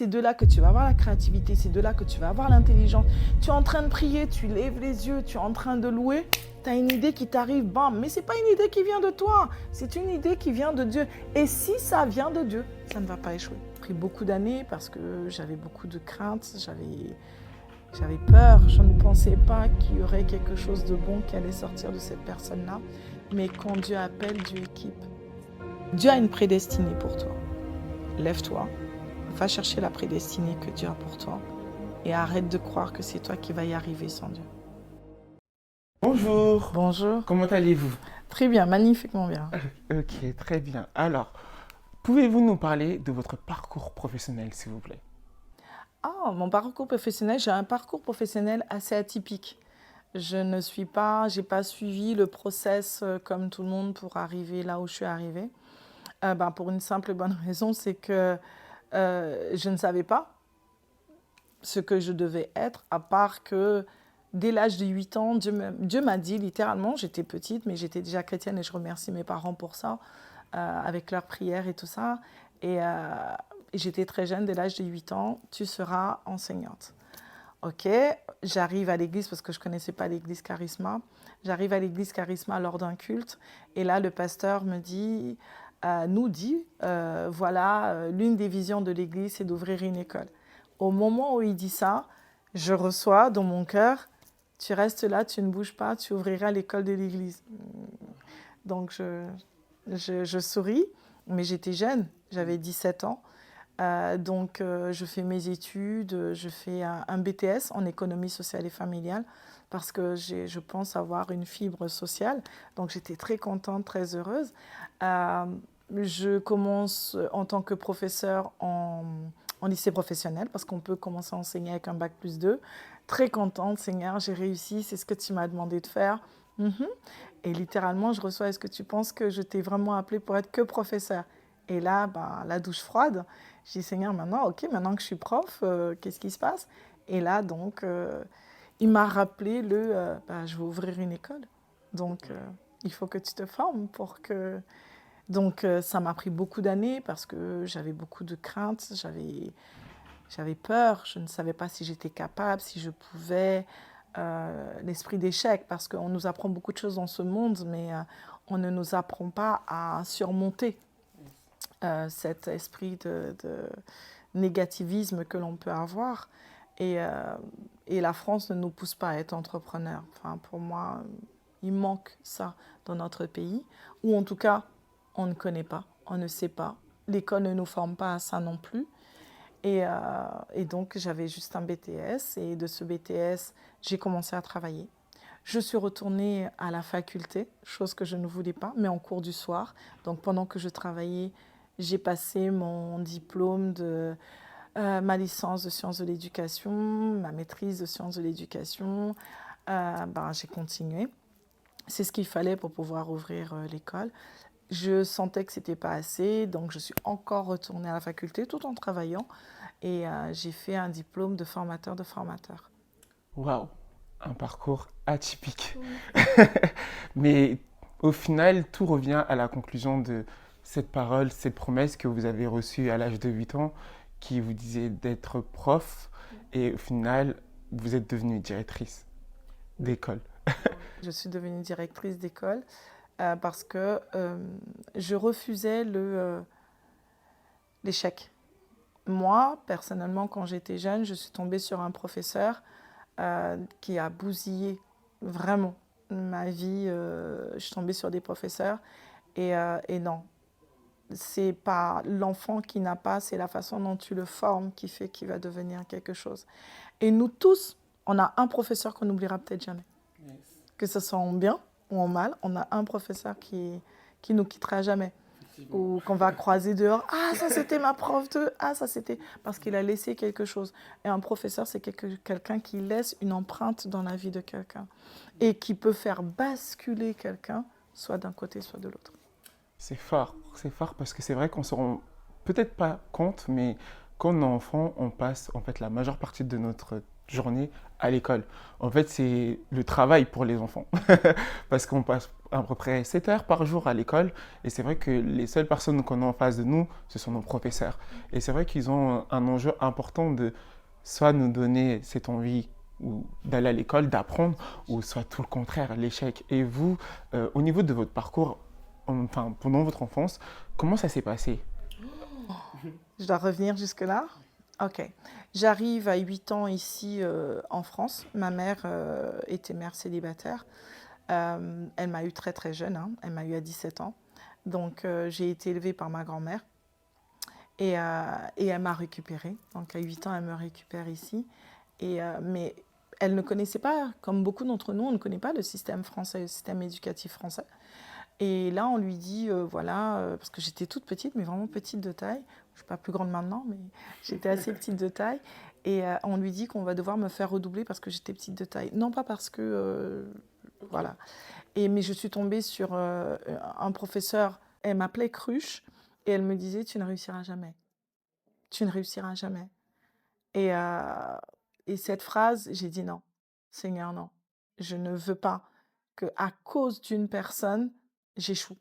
C'est de là que tu vas avoir la créativité, c'est de là que tu vas avoir l'intelligence. Tu es en train de prier, tu lèves les yeux, tu es en train de louer, tu as une idée qui t'arrive, bam. Mais ce n'est pas une idée qui vient de toi, c'est une idée qui vient de Dieu. Et si ça vient de Dieu, ça ne va pas échouer. Ça a pris beaucoup d'années parce que j'avais beaucoup de craintes, j'avais peur. Je ne pensais pas qu'il y aurait quelque chose de bon qui allait sortir de cette personne-là. Mais quand Dieu appelle, Dieu équipe. Dieu a une prédestinée pour toi. Lève-toi. Va chercher la prédestinée que Dieu a pour toi et arrête de croire que c'est toi qui vas y arriver sans Dieu. Bonjour. Bonjour. Comment allez-vous? Très bien, magnifiquement bien. Ok, très bien. Alors, pouvez-vous nous parler de votre parcours professionnel, s'il vous plaît? Mon parcours professionnel, j'ai un parcours professionnel assez atypique. J'ai pas suivi le process comme tout le monde pour arriver là où je suis arrivée. Pour une simple et bonne raison, c'est que je ne savais pas ce que je devais être, à part que dès l'âge de 8 ans, Dieu m'a dit littéralement, j'étais petite, mais j'étais déjà chrétienne et je remercie mes parents pour ça, avec leurs prières et tout ça. Et j'étais très jeune, dès l'âge de 8 ans, tu seras enseignante. Ok, j'arrive à l'église parce que je ne connaissais pas l'église Charisma. J'arrive à l'église Charisma lors d'un culte et là, le pasteur nous dit, voilà, l'une des visions de l'église, c'est d'ouvrir une école. Au moment où il dit ça, je reçois dans mon cœur, tu restes là, tu ne bouges pas, tu ouvriras l'école de l'église. Donc je souris, mais j'étais jeune, j'avais 17 ans. Je fais mes études, je fais un BTS en économie sociale et familiale parce que je pense avoir une fibre sociale. Donc j'étais très contente, très heureuse. Je commence en tant que professeure en lycée professionnel parce qu'on peut commencer à enseigner avec un bac+2. Très contente, Seigneur, j'ai réussi, c'est ce que tu m'as demandé de faire. Et littéralement, je reçois, est-ce que tu penses que je t'ai vraiment appelé pour être que professeur? Et là, la douche froide. Je dis, Seigneur, maintenant que je suis prof, qu'est-ce qui se passe? Et là, il m'a rappelé je vais ouvrir une école. Il faut que tu te formes pour que... ça m'a pris beaucoup d'années parce que j'avais beaucoup de craintes, j'avais peur, je ne savais pas si j'étais capable, si je pouvais, l'esprit d'échec, parce qu'on nous apprend beaucoup de choses dans ce monde, mais on ne nous apprend pas à surmonter cet esprit de négativisme que l'on peut avoir. Et la France ne nous pousse pas à être entrepreneurs. Enfin, pour moi, il manque ça dans notre pays, ou en tout cas, on ne connaît pas, on ne sait pas. L'école ne nous forme pas à ça non plus. Et donc, j'avais juste un BTS, et de ce BTS, j'ai commencé à travailler. Je suis retournée à la faculté, chose que je ne voulais pas, mais en cours du soir. Donc, pendant que je travaillais, j'ai passé mon diplôme de ma licence de sciences de l'éducation, ma maîtrise de sciences de l'éducation. J'ai continué. C'est ce qu'il fallait pour pouvoir ouvrir l'école. Je sentais que ce n'était pas assez, donc je suis encore retournée à la faculté tout en travaillant. Et j'ai fait un diplôme de formateur de formateur. Waouh, un parcours atypique. Mais au final, tout revient à la conclusion de cette parole, cette promesse que vous avez reçue à l'âge de 8 ans, qui vous disait d'être prof, et au final, vous êtes devenue directrice d'école. Je suis devenue directrice d'école parce que je refusais l'échec. Moi, personnellement, quand j'étais jeune, je suis tombée sur un professeur qui a bousillé vraiment ma vie. Je suis tombée sur des professeurs et non, c'est pas l'enfant qui n'a pas, c'est la façon dont tu le formes qui fait qu'il va devenir quelque chose. Et nous tous, on a un professeur qu'on n'oubliera peut-être jamais. Yes. Que ce soit en bien ou en mal, on a un professeur qui nous quittera jamais. Ou qu'on va croiser dehors. Ah, ça c'était ma prof de... Ah, ça c'était... Parce qu'il a laissé quelque chose. Et un professeur, c'est quelqu'un qui laisse une empreinte dans la vie de quelqu'un. Et qui peut faire basculer quelqu'un, soit d'un côté, soit de l'autre. C'est fort parce que c'est vrai qu'on ne se rend peut-être pas compte, mais quand on est enfant, on passe en fait la majeure partie de notre journée à l'école. En fait, c'est le travail pour les enfants. Parce qu'on passe à peu près 7 heures par jour à l'école. Et c'est vrai que les seules personnes qu'on a en face de nous, ce sont nos professeurs. Et c'est vrai qu'ils ont un enjeu important de soit nous donner cette envie ou d'aller à l'école, d'apprendre, ou soit tout le contraire, l'échec. Et vous, au niveau de votre parcours, enfin, pendant votre enfance, comment ça s'est passé? Je dois revenir jusque-là? Ok. J'arrive à 8 ans ici en France. Ma mère était mère célibataire. Elle m'a eu très très jeune, hein. Elle m'a eu à 17 ans. Donc j'ai été élevée par ma grand-mère et elle m'a récupérée. Donc à 8 ans, elle me récupère ici. Mais elle ne connaissait pas, comme beaucoup d'entre nous, on ne connaît pas le système français, le système éducatif français. Et là, on lui dit, voilà, parce que j'étais toute petite, mais vraiment petite de taille. Je ne suis pas plus grande maintenant, mais j'étais assez petite de taille. Et on lui dit qu'on va devoir me faire redoubler parce que j'étais petite de taille. Non pas parce que, voilà. Mais je suis tombée sur un professeur, elle m'appelait Cruche, et elle me disait, tu ne réussiras jamais. Tu ne réussiras jamais. Et, euh, et cette phrase, j'ai dit non, Seigneur, non. Je ne veux pas que à cause d'une personne, j'échoue.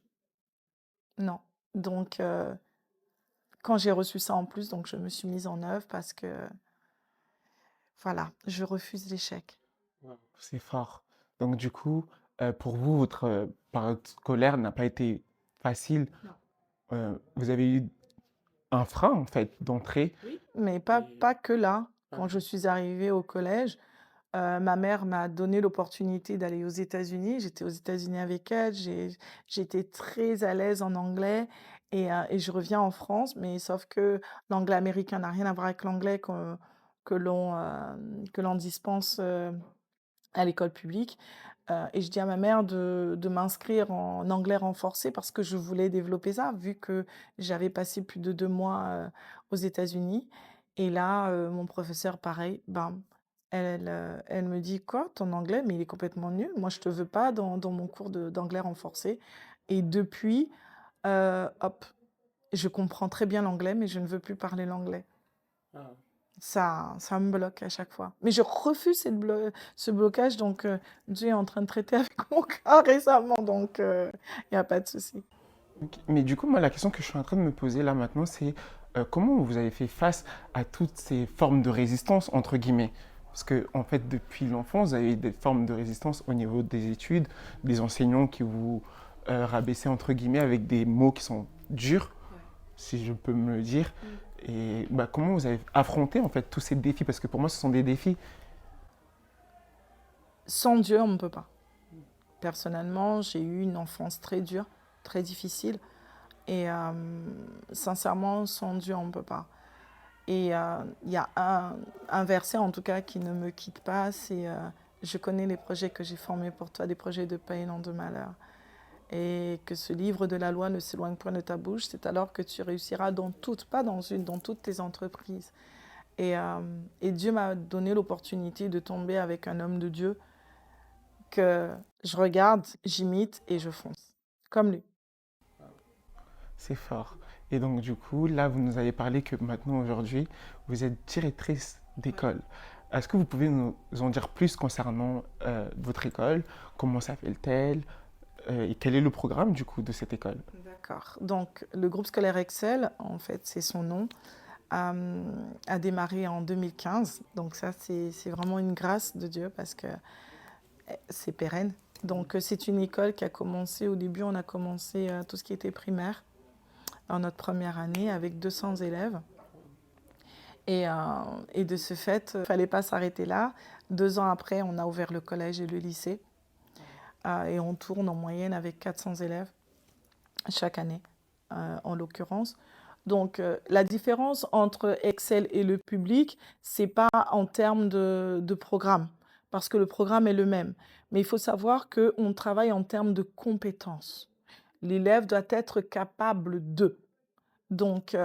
Non. Donc, quand j'ai reçu ça en plus, donc je me suis mise en œuvre parce que, voilà, je refuse l'échec. Wow. C'est fort. Donc du coup, pour vous, votre période scolaire n'a pas été facile. Non. Vous avez eu un frein, en fait, d'entrée. Oui. Mais pas que là. Quand je suis arrivée au collège, ma mère m'a donné l'opportunité d'aller aux États-Unis. J'étais aux États-Unis avec elle. J'étais très à l'aise en anglais et je reviens en France. Mais sauf que l'anglais américain n'a rien à voir avec l'anglais que l'on dispense à l'école publique. Et je dis à ma mère de m'inscrire en anglais renforcé parce que je voulais développer ça, vu que j'avais passé plus de 2 mois aux États-Unis. Et là, mon professeur, pareil, bam, elle me dit, quoi, ton anglais, mais il est complètement nul. Moi, je te veux pas dans mon cours d'anglais renforcé. Et depuis, hop, je comprends très bien l'anglais, mais je ne veux plus parler l'anglais. Ah. Ça me bloque à chaque fois. Mais je refuse ce blocage, donc Dieu est en train de traiter avec mon cas récemment, donc il n'y a pas de souci. Ok. Mais du coup, moi, la question que je suis en train de me poser là maintenant, c'est comment vous avez fait face à toutes ces formes de résistance, entre guillemets? Parce que, en fait, depuis l'enfance, vous avez des formes de résistance au niveau des études, des enseignants qui vous rabaissaient, entre guillemets, avec des mots qui sont durs, si je peux me le dire. Et bah, comment vous avez affronté, en fait, tous ces défis? Parce que pour moi, ce sont des défis. Sans Dieu, on ne peut pas. Personnellement, j'ai eu une enfance très dure, très difficile, et sincèrement, sans Dieu, on ne peut pas. Et il y a un verset, en tout cas, qui ne me quitte pas, c'est je connais les projets que j'ai formés pour toi, des projets de paix et non de malheur. Et que ce livre de la loi ne s'éloigne point de ta bouche, c'est alors que tu réussiras dans toutes, pas dans une, dans toutes tes entreprises. Et Dieu m'a donné l'opportunité de tomber avec un homme de Dieu que je regarde, j'imite et je fonce, comme lui. C'est fort. Et donc, du coup, là, vous nous avez parlé que maintenant, aujourd'hui, vous êtes directrice d'école. Est-ce que vous pouvez nous en dire plus concernant votre école? Comment s'appelle-t-elle? Et quel est le programme, du coup, de cette école? D'accord. Donc, le groupe scolaire Excel, en fait, c'est son nom, a démarré en 2015. Donc, ça, c'est vraiment une grâce de Dieu parce que c'est pérenne. Donc, c'est une école qui a commencé, au début, on a commencé tout ce qui était primaire dans notre première année avec 200 élèves. Et de ce fait, il ne fallait pas s'arrêter là. 2 ans après, on a ouvert le collège et le lycée. Et on tourne en moyenne avec 400 élèves chaque année, en l'occurrence. Donc, la différence entre Excel et le public, c'est pas en termes de programme, parce que le programme est le même. Mais il faut savoir qu'on travaille en termes de compétences. L'élève doit être capable de. Donc,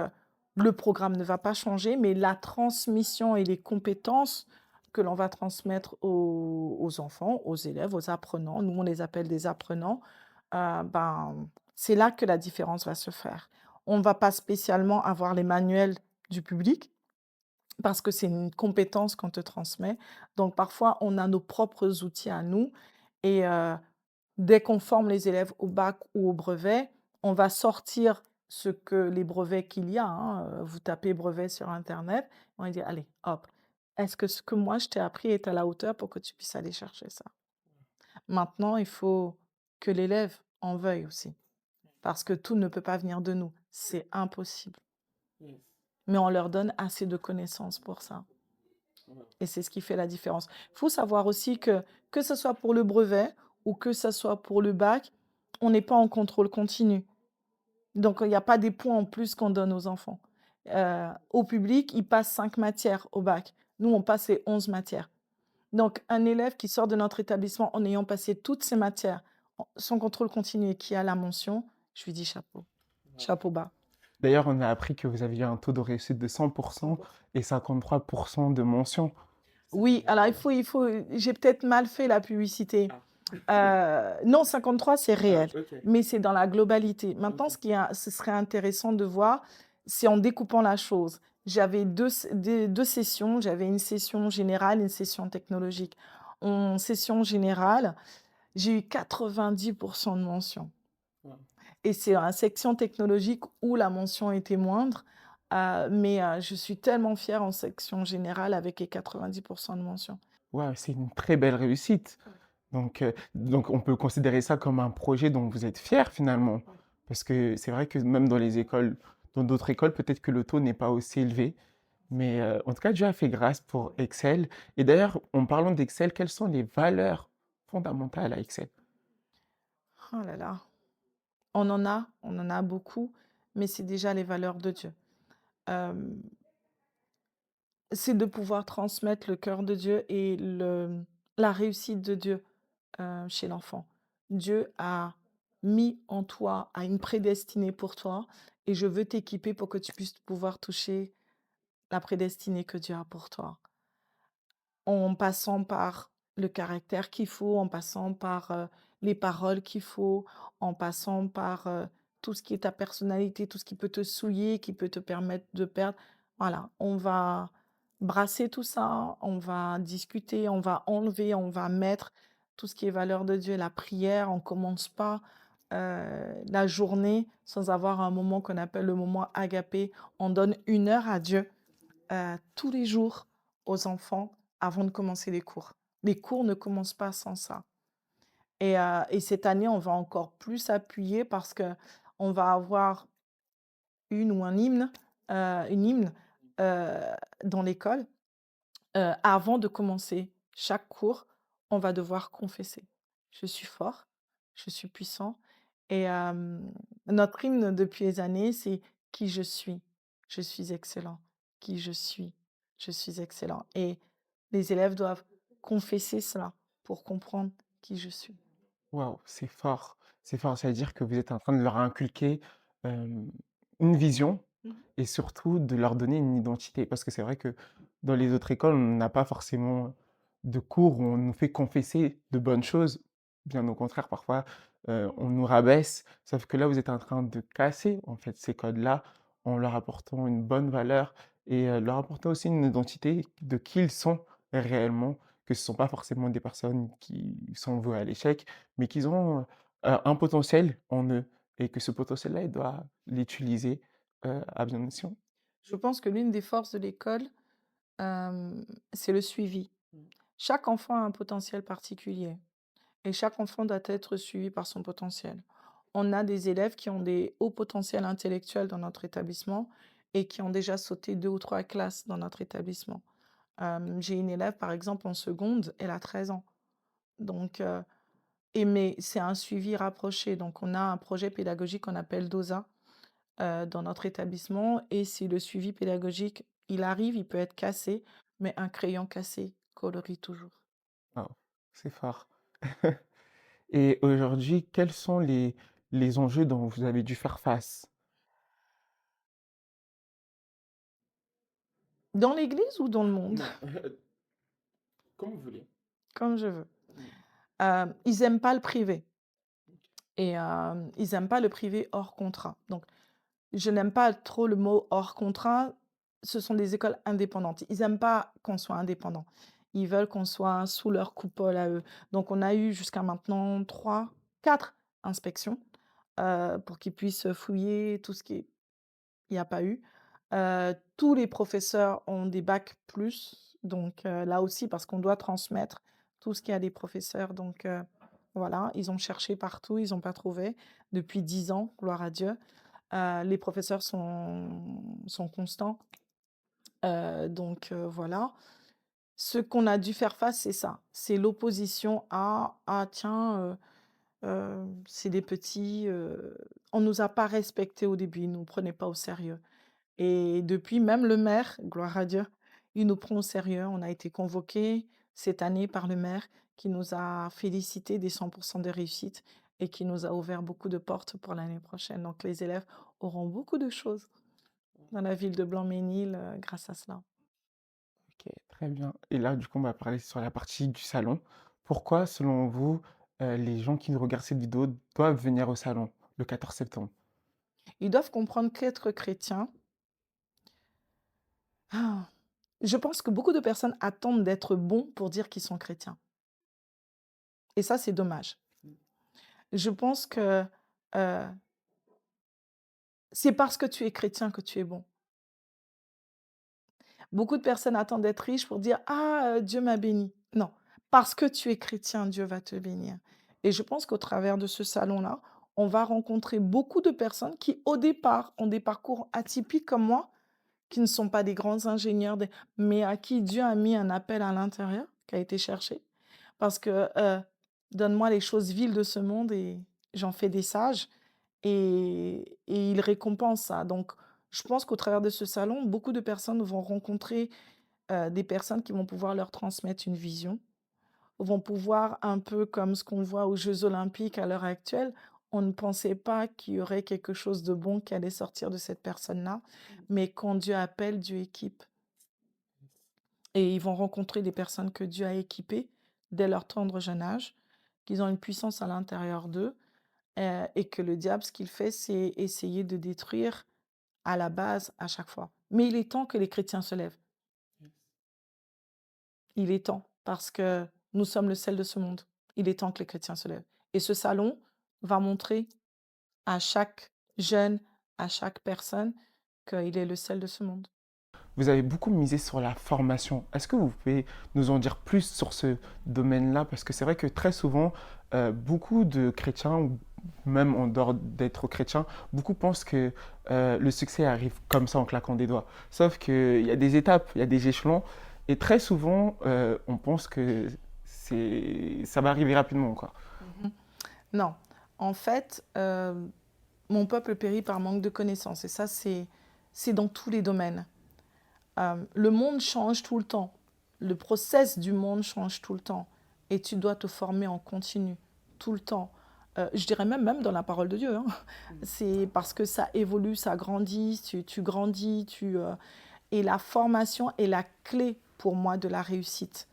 le programme ne va pas changer, mais la transmission et les compétences que l'on va transmettre aux enfants, aux élèves, aux apprenants, nous on les appelle des apprenants, ben, c'est là que la différence va se faire. On ne va pas spécialement avoir les manuels du public, parce que c'est une compétence qu'on te transmet. Donc parfois, on a nos propres outils à nous et dès qu'on forme les élèves au bac ou au brevet, on va sortir ce que les brevets qu'il y a, hein, vous tapez brevet sur internet, on va dire: «Allez, hop, est-ce que ce que moi je t'ai appris est à la hauteur pour que tu puisses aller chercher ça?» Maintenant, il faut que l'élève en veuille aussi, parce que tout ne peut pas venir de nous, c'est impossible. Mais on leur donne assez de connaissances pour ça. Et c'est ce qui fait la différence. Il faut savoir aussi que ce soit pour le brevet ou que ce soit pour le bac, on n'est pas en contrôle continu. Donc, il n'y a pas des points en plus qu'on donne aux enfants. Au public, ils passent 5 matières au bac. Nous, on passe les 11 matières. Donc, un élève qui sort de notre établissement en ayant passé toutes ces matières, sans contrôle continu et qui a la mention, je lui dis chapeau, chapeau bas. D'ailleurs, on a appris que vous aviez un taux de réussite de 100% et 53% de mention. Oui, alors j'ai peut-être mal fait la publicité. Non, 53, c'est réel, mais c'est dans la globalité. Maintenant, ce serait intéressant de voir, c'est en découpant la chose. J'avais deux sessions, j'avais une session générale et une session technologique. En session générale, j'ai eu 90% de mention. Et c'est en section technologique où la mention était moindre, mais je suis tellement fière en section générale avec les 90% de mention. Ouais, c'est une très belle réussite. Donc on peut considérer ça comme un projet dont vous êtes fier finalement. Parce que c'est vrai que même dans les écoles, dans d'autres écoles, peut-être que le taux n'est pas aussi élevé. Mais en tout cas, Dieu a fait grâce pour Excel. Et d'ailleurs, en parlant d'Excel, quelles sont les valeurs fondamentales à Excel? Oh là là, on en a beaucoup, mais c'est déjà les valeurs de Dieu. Hem, c'est de pouvoir transmettre le cœur de Dieu et la réussite de Dieu, chez l'enfant. Dieu a mis en toi, a une prédestinée pour toi et je veux t'équiper pour que tu puisses pouvoir toucher la prédestinée que Dieu a pour toi. En passant par le caractère qu'il faut, en passant par, les paroles qu'il faut, en passant par, tout ce qui est ta personnalité, tout ce qui peut te souiller, qui peut te permettre de perdre. Voilà, on va brasser tout ça, on va discuter, on va enlever, on va mettre tout ce qui est valeur de Dieu. La prière, on commence pas, la journée sans avoir un moment qu'on appelle le moment agapé. On donne 1 heure à Dieu tous les jours aux enfants avant de commencer les cours. Les cours ne commencent pas sans ça. Et cette année, on va encore plus appuyer parce que on va avoir une ou un hymne, une hymne dans l'école. Avant de commencer chaque cours, on va devoir confesser. Je suis fort, je suis puissant. Et notre hymne depuis les années, c'est qui je suis excellent. Qui je suis excellent. Et les élèves doivent confesser cela pour comprendre qui je suis. Waouh, c'est fort. C'est fort. Ça veut dire que vous êtes en train de leur inculquer une vision Mhm. et surtout de leur donner une identité. Parce que c'est vrai que dans les autres écoles, on n'a pas forcément de cours où on nous fait confesser de bonnes choses. Bien au contraire, parfois, on nous rabaisse. Sauf que là, vous êtes en train de casser en fait ces codes-là en leur apportant une bonne valeur et leur apportant aussi une identité de qui ils sont réellement, que ce ne sont pas forcément des personnes qui sont vouées à l'échec, mais qu'ils ont un potentiel en eux et que ce potentiel-là, ils doivent l'utiliser à bien escient. Je pense que l'une des forces de l'école, c'est le suivi. Chaque enfant a un potentiel particulier. Et chaque enfant doit être suivi par son potentiel. On a des élèves qui ont des hauts potentiels intellectuels dans notre établissement et qui ont déjà sauté 2 ou 3 classes dans notre établissement. J'ai une élève, par exemple, en seconde, elle a 13 ans. Donc, mais c'est un suivi rapproché. Donc, on a un projet pédagogique qu'on appelle DOSA dans notre établissement et c'est le suivi pédagogique. Il arrive, il peut être cassé, mais un crayon cassé colorie toujours. Waouh, c'est fort. Et aujourd'hui, quels sont les enjeux dont vous avez dû faire face? Dans l'église ou dans le monde? Non, comme vous voulez. Comme je veux. Ils aiment pas le privé et ils aiment pas le privé hors contrat. Donc je n'aime pas trop le mot hors contrat. ce sont des écoles indépendantes. Ils n'aiment pas qu'on soit indépendant. Ils veulent qu'on soit sous leur coupole à eux. Donc, on a eu jusqu'à maintenant 3, 4 inspections pour qu'ils puissent fouiller tout ce qui est. Il n'y a pas eu. Tous les professeurs ont des bacs plus, donc là aussi, parce qu'on doit transmettre tout ce qu'il y a des professeurs. Donc voilà, ils ont cherché partout, ils n'ont pas trouvé. Depuis 10 ans, gloire à Dieu. Les professeurs sont constants. Donc voilà. Ce qu'on a dû faire face, c'est ça. C'est l'opposition à ah tiens, c'est des petits, on nous a pas respectés au début, ils nous prenaient pas au sérieux. Et depuis, même le maire, gloire à Dieu, il nous prend au sérieux. On a été convoqués cette année par le maire qui nous a félicités des 100% de réussite et qui nous a ouvert beaucoup de portes pour l'année prochaine. Donc les élèves auront beaucoup de choses dans la ville de Blanc-Ménil grâce à cela. Ok, très bien. Et là, du coup, on va parler sur la partie du salon. Pourquoi, selon vous, les gens qui nous regardent cette vidéo doivent venir au salon le 14 septembre? Ils doivent comprendre qu'être chrétien, ah, je pense que beaucoup de personnes attendent d'être bons pour dire qu'ils sont chrétiens. Et ça, c'est dommage. Je pense que euh, c'est parce que tu es chrétien que tu es bon. Beaucoup de personnes attendent d'être riches pour dire: «Ah, Dieu m'a béni». Non, parce que tu es chrétien, Dieu va te bénir. Et je pense qu'au travers de ce salon-là, on va rencontrer beaucoup de personnes qui, au départ, ont des parcours atypiques comme moi, qui ne sont pas des grands ingénieurs, mais à qui Dieu a mis un appel à l'intérieur, qui a été cherché. Parce que donne-moi les choses viles de ce monde et j'en fais des sages. Et il récompense ça. Donc, je pense qu'au travers de ce salon, beaucoup de personnes vont rencontrer des personnes qui vont pouvoir leur transmettre une vision, vont pouvoir, un peu comme ce qu'on voit aux Jeux Olympiques à l'heure actuelle, on ne pensait pas qu'il y aurait quelque chose de bon qui allait sortir de cette personne-là, mais quand Dieu appelle, Dieu équipe. Et ils vont rencontrer des personnes que Dieu a équipées dès leur tendre jeune âge, qu'ils ont une puissance à l'intérieur d'eux, et que le diable, ce qu'il fait, c'est essayer de détruire à la base à chaque fois. Mais il est temps que les chrétiens se lèvent. Il est temps, parce que nous sommes le sel de ce monde. Il est temps que les chrétiens se lèvent. Et ce salon va montrer à chaque jeune, à chaque personne, qu'il est le sel de ce monde. Vous avez beaucoup misé sur la formation. Est-ce que vous pouvez nous en dire plus sur ce domaine-là? Parce que c'est vrai que très souvent, beaucoup de chrétiens, ou même en dehors d'être chrétiens, beaucoup pensent que le succès arrive comme ça en claquant des doigts. Sauf qu'il y a des étapes, il y a des échelons. Et très souvent, on pense que ça va arriver rapidement, quoi. Mhm. Non, en fait, mon peuple périt par manque de connaissances. Et ça, c'est dans tous les domaines. Le monde change tout le temps. Le process du monde change tout le temps. Et tu dois te former en continu, tout le temps. Je dirais même dans la parole de Dieu. Hein. C'est parce que ça évolue, ça grandit, tu grandis. Et la formation est la clé pour moi de la réussite.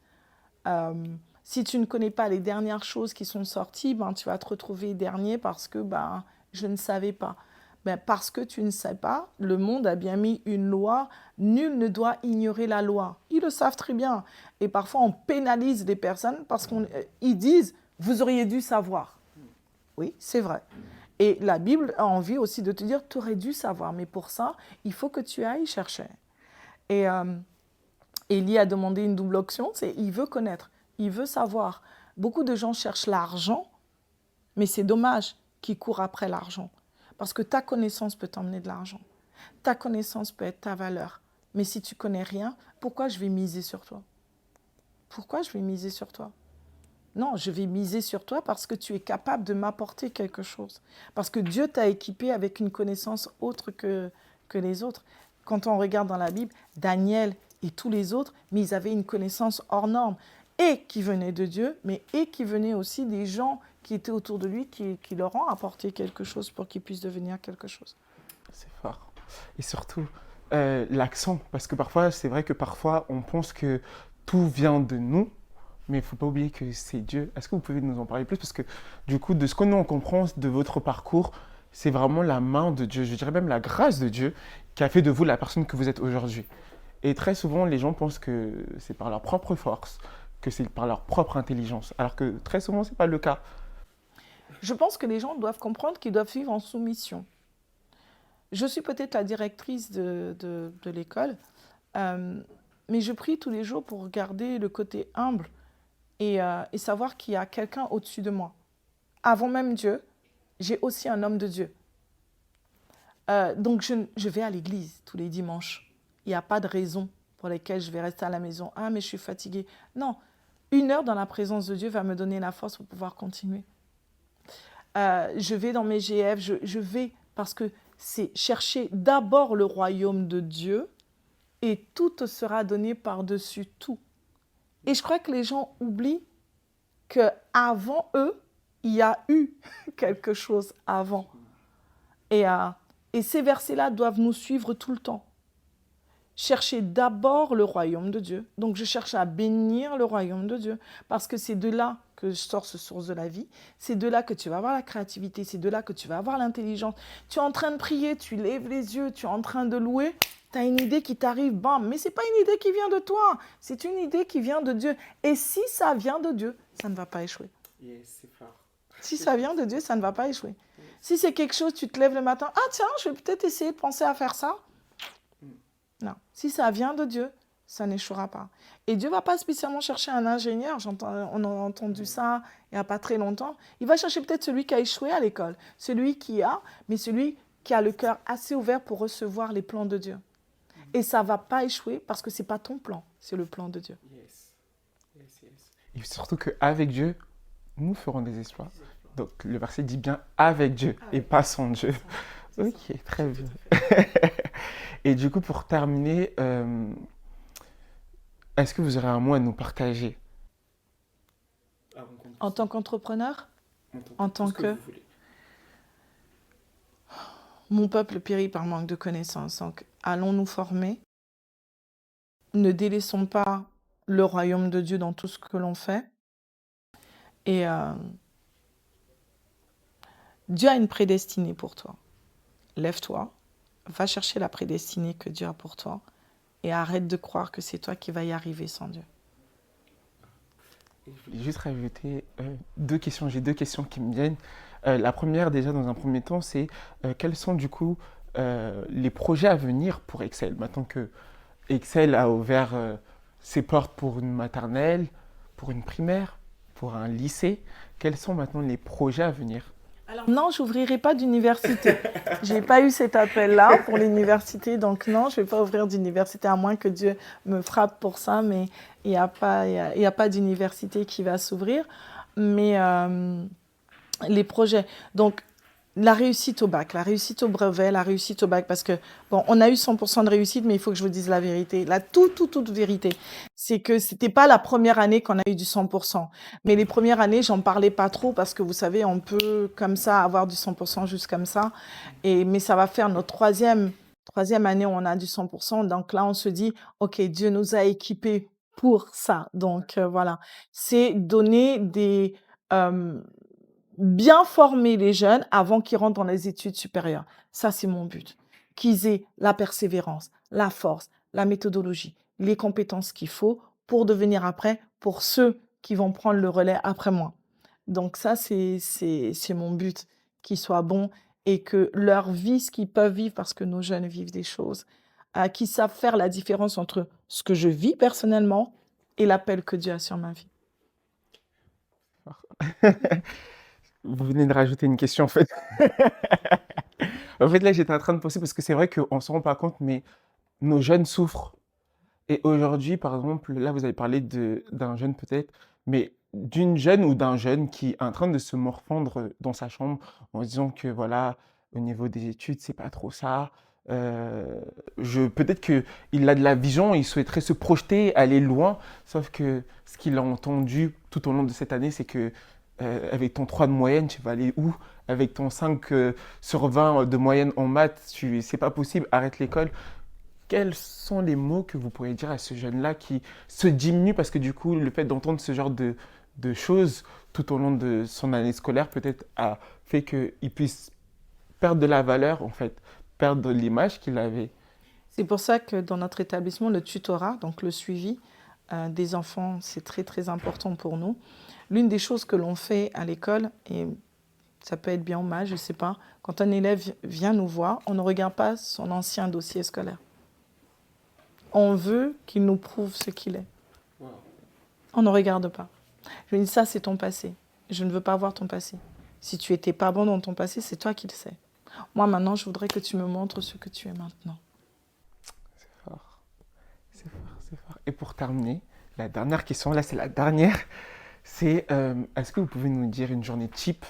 Si tu ne connais pas les dernières choses qui sont sorties, ben, tu vas te retrouver dernier parce que ben, je ne savais pas. Ben, parce que tu ne sais pas, le monde a bien mis une loi, nul ne doit ignorer la loi. Ils le savent très bien. Et parfois, on pénalise les personnes parce qu'ils disent, vous auriez dû savoir. Oui, c'est vrai. Et la Bible a envie aussi de te dire, tu aurais dû savoir. Mais pour ça, il faut que tu ailles chercher. Et Élie a demandé une double option, c'est il veut connaître, il veut savoir. Beaucoup de gens cherchent l'argent, mais c'est dommage qu'ils courent après l'argent. Parce que ta connaissance peut t'emmener de l'argent. Ta connaissance peut être ta valeur. Mais si tu connais rien, pourquoi je vais miser sur toi? Pourquoi je vais miser sur toi? Non, je vais miser sur toi parce que tu es capable de m'apporter quelque chose. Parce que Dieu t'a équipé avec une connaissance autre que les autres. Quand on regarde dans la Bible, Daniel et tous les autres, mais ils avaient une connaissance hors norme. Et qui venait de Dieu, mais et qui venait aussi des gens qui étaient autour de lui, qui leur ont apporté quelque chose pour qu'ils puissent devenir quelque chose. C'est fort. Et surtout, l'accent. Parce que parfois, c'est vrai que parfois, on pense que tout vient de nous, mais il ne faut pas oublier que c'est Dieu. Est-ce que vous pouvez nous en parler plus? Parce que du coup, de ce que nous on comprend de votre parcours, c'est vraiment la main de Dieu, je dirais même la grâce de Dieu qui a fait de vous la personne que vous êtes aujourd'hui. Et très souvent, les gens pensent que c'est par leur propre force, que c'est par leur propre intelligence, alors que très souvent, ce n'est pas le cas. Je pense que les gens doivent comprendre qu'ils doivent vivre en soumission. Je suis peut-être la directrice de l'école, euh, mais je prie tous les jours pour garder le côté humble et savoir qu'il y a quelqu'un au-dessus de moi. Avant même Dieu, j'ai aussi un homme de Dieu. Donc je vais à l'église tous les dimanches. Il n'y a pas de raison pour laquelle je vais rester à la maison. Ah, mais je suis fatiguée. Non, 1 heure dans la présence de Dieu va me donner la force pour pouvoir continuer. Je vais dans mes GF, je vais parce que c'est chercher d'abord le royaume de Dieu et tout te sera donné par-dessus tout. Et je crois que les gens oublient qu'avant eux, il y a eu quelque chose avant. Et, euh, et ces versets-là doivent nous suivre tout le temps. Chercher d'abord le royaume de Dieu. Donc je cherche à bénir le royaume de Dieu parce que c'est de là que sort ce source de la vie. C'est de là que tu vas avoir la créativité. C'est de là que tu vas avoir l'intelligence. Tu es en train de prier, tu lèves les yeux, tu es en train de louer. Tu as une idée qui t'arrive, bam. Mais ce n'est pas une idée qui vient de toi. C'est une idée qui vient de Dieu. Et si ça vient de Dieu, ça ne va pas échouer. Yes, c'est fort. Si ça vient de Dieu, ça ne va pas échouer. Si c'est quelque chose, tu te lèves le matin, ah tiens, je vais peut-être essayer de penser à faire ça. Non, si ça vient de Dieu, ça n'échouera pas. Et Dieu ne va pas spécialement chercher un ingénieur, on a entendu ça il n'y a pas très longtemps. Il va chercher peut-être celui qui a échoué à l'école, celui mais celui qui a le cœur assez ouvert pour recevoir les plans de Dieu. Et ça ne va pas échouer parce que ce n'est pas ton plan, c'est le plan de Dieu. Yes. Yes, yes. Et surtout qu'avec Dieu, nous ferons des exploits. Donc le verset dit bien avec Dieu et pas sans Dieu. Ok, très bien. Et du coup, pour terminer, est-ce que vous aurez un mot à nous partager? En tant qu'entrepreneur, en tant que... Mon peuple périt par manque de connaissances. Donc, allons nous former. Ne délaissons pas le royaume de Dieu dans tout ce que l'on fait. Et Dieu a une prédestinée pour toi. Lève-toi, va chercher la prédestinée que Dieu a pour toi et arrête de croire que c'est toi qui vas y arriver sans Dieu. Je voulais juste rajouter 2 questions. J'ai 2 questions qui me viennent. La première, déjà, dans un premier temps, c'est quels sont du coup les projets à venir pour Excel? Maintenant que Excel a ouvert ses portes pour une maternelle, pour une primaire, pour un lycée, quels sont maintenant les projets à venir? Alors, non, je n'ouvrirai pas d'université. Je n'ai pas eu cet appel-là pour l'université, donc non, je ne vais pas ouvrir d'université, à moins que Dieu me frappe pour ça, mais il n'y a pas d'université qui va s'ouvrir. Mais les projets, donc la réussite au bac, la réussite au brevet, la réussite au bac, parce que, bon, on a eu 100% de réussite, mais il faut que je vous dise la vérité. La toute vérité, c'est que c'était pas la première année qu'on a eu du 100%. Mais les premières années, j'en parlais pas trop parce que vous savez, on peut comme ça avoir du 100% juste comme ça. Mais ça va faire notre troisième année où on a du 100%. Donc là, on se dit, OK, Dieu nous a équipés pour ça. Donc voilà, c'est donner bien former les jeunes avant qu'ils rentrent dans les études supérieures. Ça, c'est mon but. Qu'ils aient la persévérance, la force, la méthodologie, les compétences qu'il faut pour devenir après, pour ceux qui vont prendre le relais après moi. Donc ça, c'est mon but, qu'ils soient bons et que leur vie, ce qu'ils peuvent vivre, parce que nos jeunes vivent des choses, qu'ils savent faire la différence entre ce que je vis personnellement et l'appel que Dieu a sur ma vie. Vous venez de rajouter une question en fait. En fait, là, j'étais en train de penser parce que c'est vrai qu'on ne se rend pas compte, mais nos jeunes souffrent. Et aujourd'hui, par exemple, là, vous avez parlé d'un jeune peut-être, mais d'une jeune ou d'un jeune qui est en train de se morfondre dans sa chambre en se disant que voilà, au niveau des études, c'est pas trop ça. Peut-être qu'il a de la vision, il souhaiterait se projeter, aller loin, sauf que ce qu'il a entendu tout au long de cette année, c'est que avec ton 3 de moyenne, tu vas aller où? Avec ton 5 sur 20 de moyenne en maths, c'est pas possible, arrête l'école. Quels sont les mots que vous pourriez dire à ce jeune-là qui se diminue parce que du coup, le fait d'entendre ce genre de choses tout au long de son année scolaire peut-être a fait qu'il puisse perdre de la valeur, en fait, perdre l'image qu'il avait. C'est pour ça que dans notre établissement, le tutorat, donc le suivi des enfants, c'est très très important pour nous. L'une des choses que l'on fait à l'école, et ça peut être bien ou mal, je ne sais pas, quand un élève vient nous voir, on ne regarde pas son ancien dossier scolaire. On veut qu'il nous prouve ce qu'il est. Wow. On ne regarde pas. Je lui dis, ça c'est ton passé. Je ne veux pas voir ton passé. Si tu n'étais pas bon dans ton passé, c'est toi qui le sais. Moi maintenant, je voudrais que tu me montres ce que tu es maintenant. C'est fort. C'est fort, c'est fort. Et pour terminer, la dernière question, là c'est la dernière, c'est est-ce que vous pouvez nous dire une journée type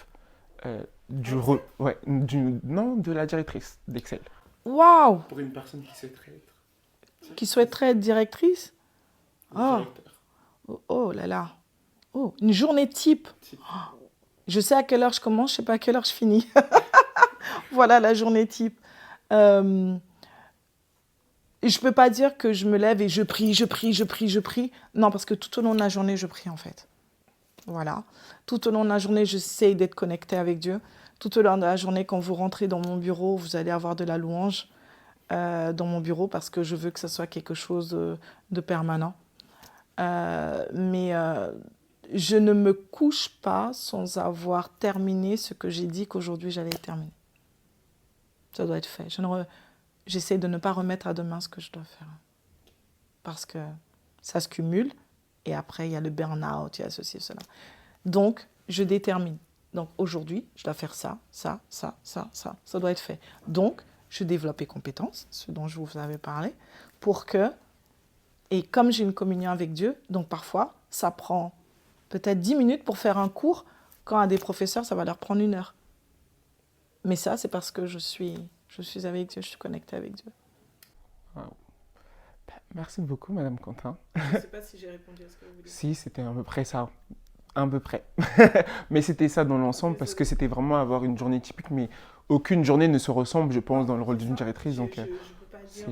de la directrice d'Excel? Waouh! Pour une personne qui souhaiterait être. Qui souhaiterait être directrice? Oh, Directeur. oh là là. Oh, une journée type. Je sais à quelle heure je commence, je ne sais pas à quelle heure je finis. Voilà la journée type. Je ne peux pas dire que je me lève et je prie, je prie, je prie, je prie. Non, parce que tout au long de la journée, je prie en fait. Voilà. Tout au long de la journée, j'essaie d'être connectée avec Dieu. Tout au long de la journée, quand vous rentrez dans mon bureau, vous allez avoir de la louange dans mon bureau parce que je veux que ce soit quelque chose de permanent. Mais je ne me couche pas sans avoir terminé ce que j'ai dit qu'aujourd'hui j'allais terminer. Ça doit être fait. J'essaie de ne pas remettre à demain ce que je dois faire. Parce que ça se cumule et après il y a le burn-out, il y a ceci et cela. Donc, je détermine. Donc aujourd'hui, je dois faire ça, ça, ça, ça, ça. Ça doit être fait. Donc, je développe les compétences, ce dont je vous avais parlé, pour que... Et comme j'ai une communion avec Dieu, donc parfois, ça prend peut-être 10 minutes pour faire un cours, quand à des professeurs, ça va leur prendre 1 heure. Mais ça, c'est parce que je suis avec Dieu, je suis connectée avec Dieu. Wow. Merci beaucoup, Madame Quentin. Je ne sais pas si j'ai répondu à ce que vous voulez. Si, c'était à peu près ça. À peu près. Mais c'était ça dans l'ensemble parce que c'était vraiment avoir une journée typique, mais aucune journée ne se ressemble, je pense, dans le rôle d'une directrice. Donc, je peux pas dire...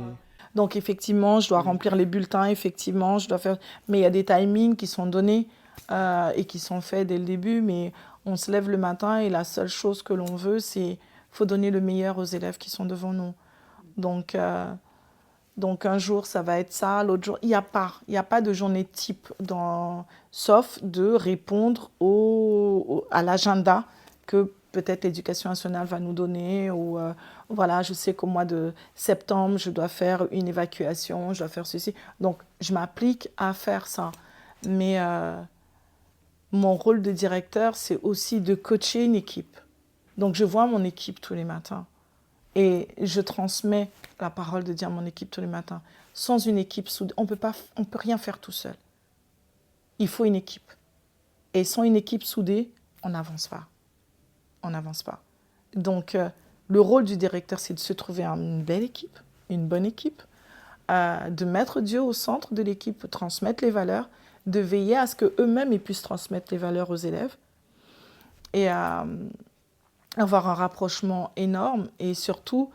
Donc effectivement, je dois remplir les bulletins, effectivement, je dois faire... Mais il y a des timings qui sont donnés et qui sont faits dès le début, mais on se lève le matin et la seule chose que l'on veut, c'est faut donner le meilleur aux élèves qui sont devant nous. Donc un jour, ça va être ça, l'autre jour... Il n'y a pas de journée type, sauf de répondre à l'agenda que peut-être l'éducation nationale va nous donner. Ou voilà, je sais qu'au mois de septembre, je dois faire une évacuation, je dois faire ceci. Donc, je m'applique à faire ça. Mais mon rôle de directeur, c'est aussi de coacher une équipe. Donc, je vois mon équipe tous les matins. Et je transmets la parole de Dieu à mon équipe tous les matins. Sans une équipe soudée, on peut rien faire tout seul. Il faut une équipe. Et sans une équipe soudée, on n'avance pas. On n'avance pas. Donc, le rôle du directeur, c'est de se trouver une belle équipe, une bonne équipe, de mettre Dieu au centre de l'équipe, de transmettre les valeurs, de veiller à ce qu'eux-mêmes puissent transmettre les valeurs aux élèves et avoir un rapprochement énorme et surtout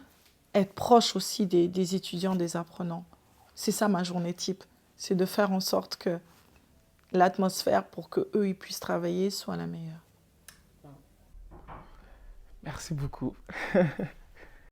être proche aussi des étudiants, des apprenants. C'est ça ma journée type, c'est de faire en sorte que l'atmosphère pour qu'eux ils puissent travailler soit la meilleure. Merci beaucoup.